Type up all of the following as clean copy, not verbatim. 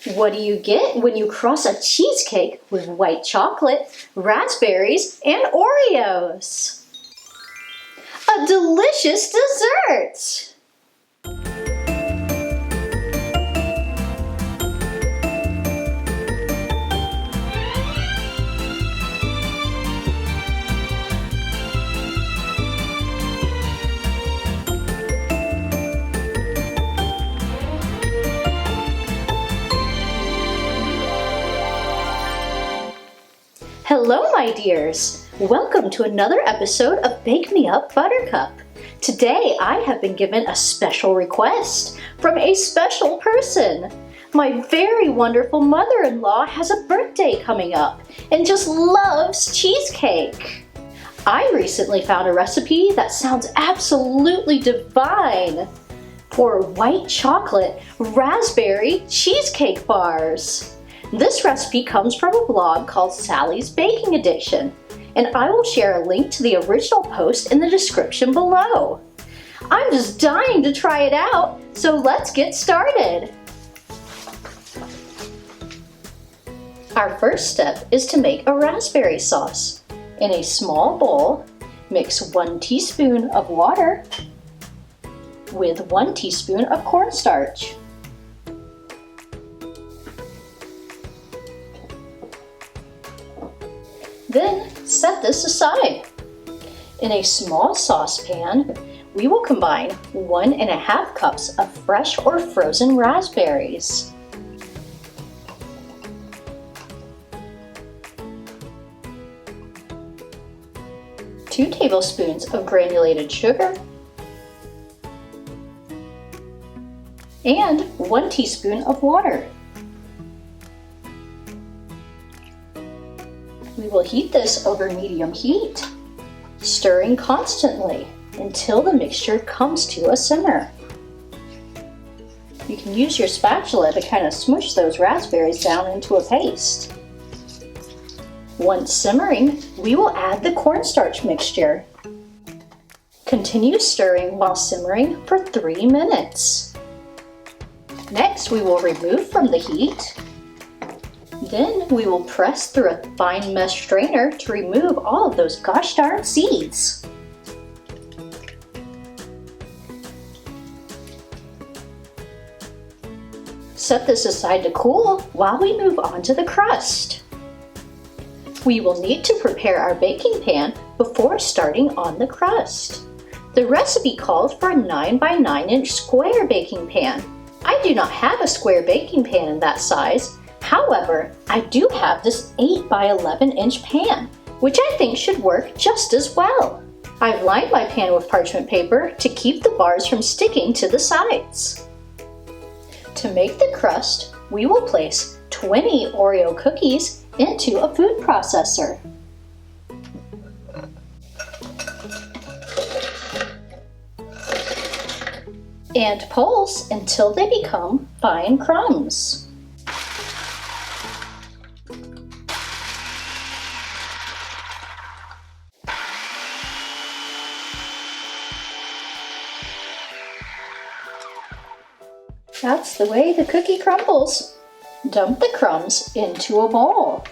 What do you get when you cross a cheesecake with white chocolate, raspberries, and Oreos? A delicious dessert! Hello, my dears! Welcome to another episode of Bake Me Up Buttercup. Today, I have been given a special request from a special person. My very wonderful mother-in-law has a birthday coming up and just loves cheesecake. I recently found a recipe that sounds absolutely divine for white chocolate raspberry cheesecake bars. This recipe comes from a blog called Sally's Baking Addiction, and I will share a link to the original post in the description below. I'm just dying to try it out, so let's get started. Our first step is to make a raspberry sauce. In a small bowl, mix 1 teaspoon of water with 1 teaspoon of cornstarch. Then set this aside. In a small saucepan, we will combine 1½ cups of fresh or frozen raspberries, 2 tablespoons of granulated sugar, and 1 teaspoon of water. We will heat this over medium heat, stirring constantly until the mixture comes to a simmer. You can use your spatula to kind of smush those raspberries down into a paste. Once simmering, we will add the cornstarch mixture. Continue stirring while simmering for 3 minutes. Next, we will remove from the heat. Then we will press through a fine mesh strainer to remove all of those gosh darn seeds. Set this aside to cool while we move on to the crust. We will need to prepare our baking pan before starting on the crust. The recipe calls for a 9 by 9 inch square baking pan. I do not have a square baking pan in that size. However, I do have this 8 by 11 inch pan, which I think should work just as well. I've lined my pan with parchment paper to keep the bars from sticking to the sides. To make the crust, we will place 20 Oreo cookies into a food processor. And pulse until they become fine crumbs. That's the way the cookie crumbles. Dump the crumbs into a bowl.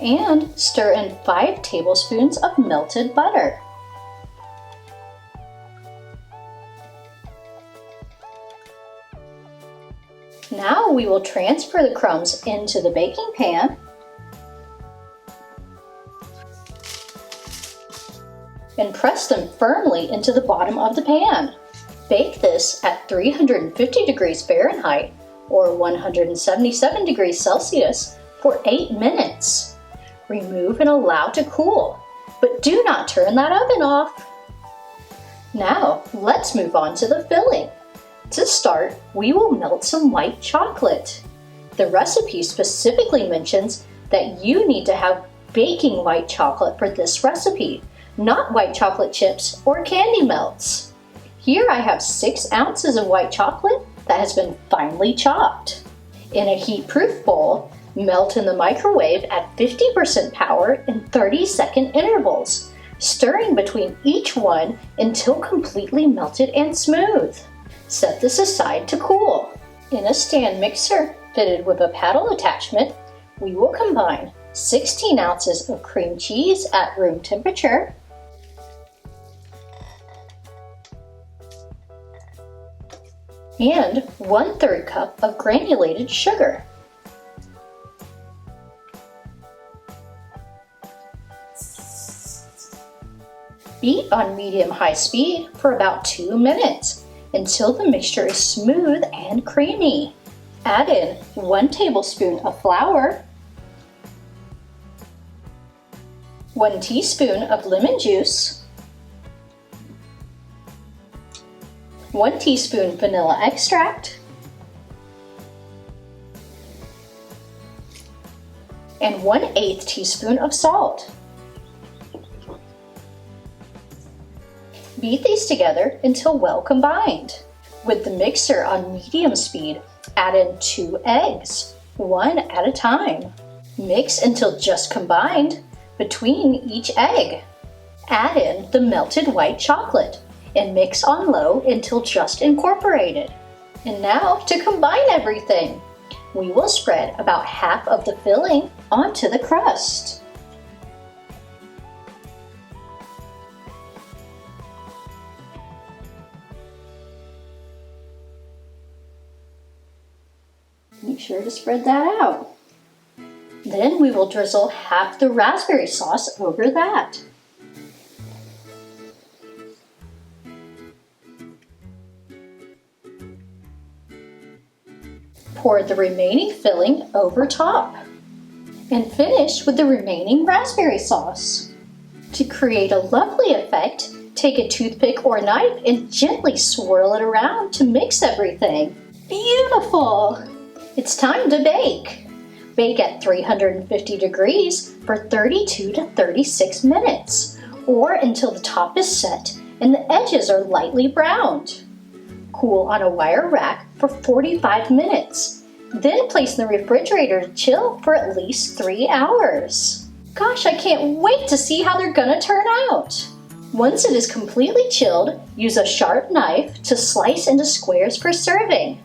And stir in 5 tablespoons of melted butter. Now we will transfer the crumbs into the baking pan and press them firmly into the bottom of the pan. Bake this at 350 degrees Fahrenheit or 177 degrees Celsius for 8 minutes. Remove and allow to cool, but do not turn that oven off. Now, let's move on to the filling. To start, we will melt some white chocolate. The recipe specifically mentions that you need to have baking white chocolate for this recipe, not white chocolate chips or candy melts. Here I have 6 ounces of white chocolate that has been finely chopped. In a heat-proof bowl, melt in the microwave at 50% power in 30-second intervals. stirring between each one until completely melted and smooth. Set this aside to cool. In a stand mixer fitted with a paddle attachment, we will combine 16 ounces of cream cheese at room temperature, and 1/3 cup of granulated sugar. Beat on medium-high speed for about 2 minutes until the mixture is smooth and creamy. Add in 1 tablespoon of flour, 1 teaspoon of lemon juice, 1 teaspoon vanilla extract, and 1/8 teaspoon of salt. Beat these together until well combined. With the mixer on medium speed, add in 2 eggs, 1 at a time. Mix until just combined between each egg. Add in the melted white chocolate and mix on low until just incorporated. And now to combine everything. We will spread about half of the filling onto the crust. Make sure to spread that out. Then we will drizzle half the raspberry sauce over that. Pour the remaining filling over top. And finish with the remaining raspberry sauce. To create a lovely effect, take a toothpick or knife and gently swirl it around to mix everything. Beautiful! It's time to bake. Bake at 350 degrees for 32 to 36 minutes, or until the top is set and the edges are lightly browned. Cool on a wire rack for 45 minutes. Then place in the refrigerator to chill for at least 3 hours. Gosh, I can't wait to see how they're gonna turn out. Once it is completely chilled, use a sharp knife to slice into squares for serving.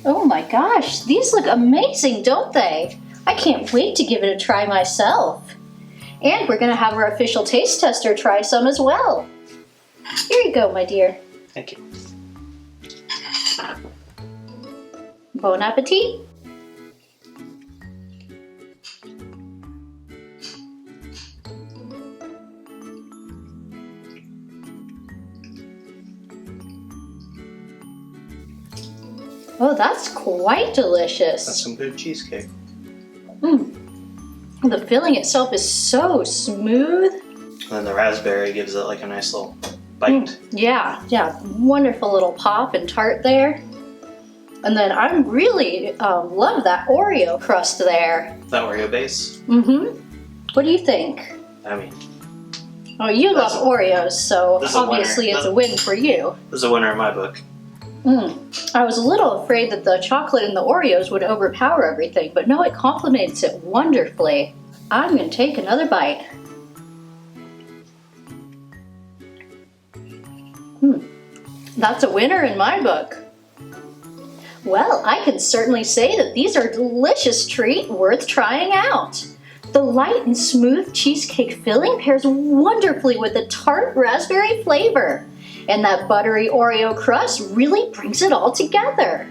Oh my gosh, these look amazing, don't they? I can't wait to give it a try myself. And we're gonna have our official taste tester try some as well. Here you go, my dear. Thank you. Bon appetit. Oh, that's quite delicious. That's some good cheesecake. The filling itself is so smooth. And then the raspberry gives it like a nice little bite. Yeah, wonderful little pop and tart there. And then I really love that Oreo crust there. That Oreo base. What do you think? I mean, oh, you love Oreos, so obviously it's a win for you. This is a winner in my book. I was a little afraid that the chocolate and the Oreos would overpower everything, but no, it complements it wonderfully. I'm going to take another bite. That's a winner in my book. Well, I can certainly say that these are a delicious treat worth trying out. The light and smooth cheesecake filling pairs wonderfully with the tart raspberry flavor. And that buttery Oreo crust really brings it all together.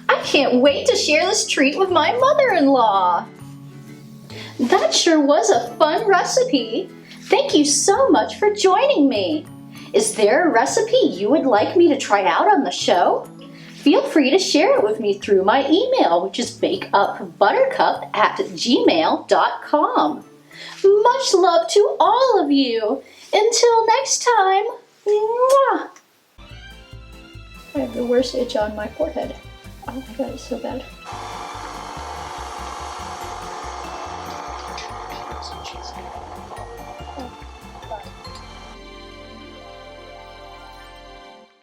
I can't wait to share this treat with my mother-in-law. That sure was a fun recipe. Thank you so much for joining me. Is there a recipe you would like me to try out on the show? Feel free to share it with me through my email, which is bakeupbuttercup@gmail.com. Much love to all of you. Until next time. Mwah! I have the worst itch on my forehead. Oh my god, it's so bad.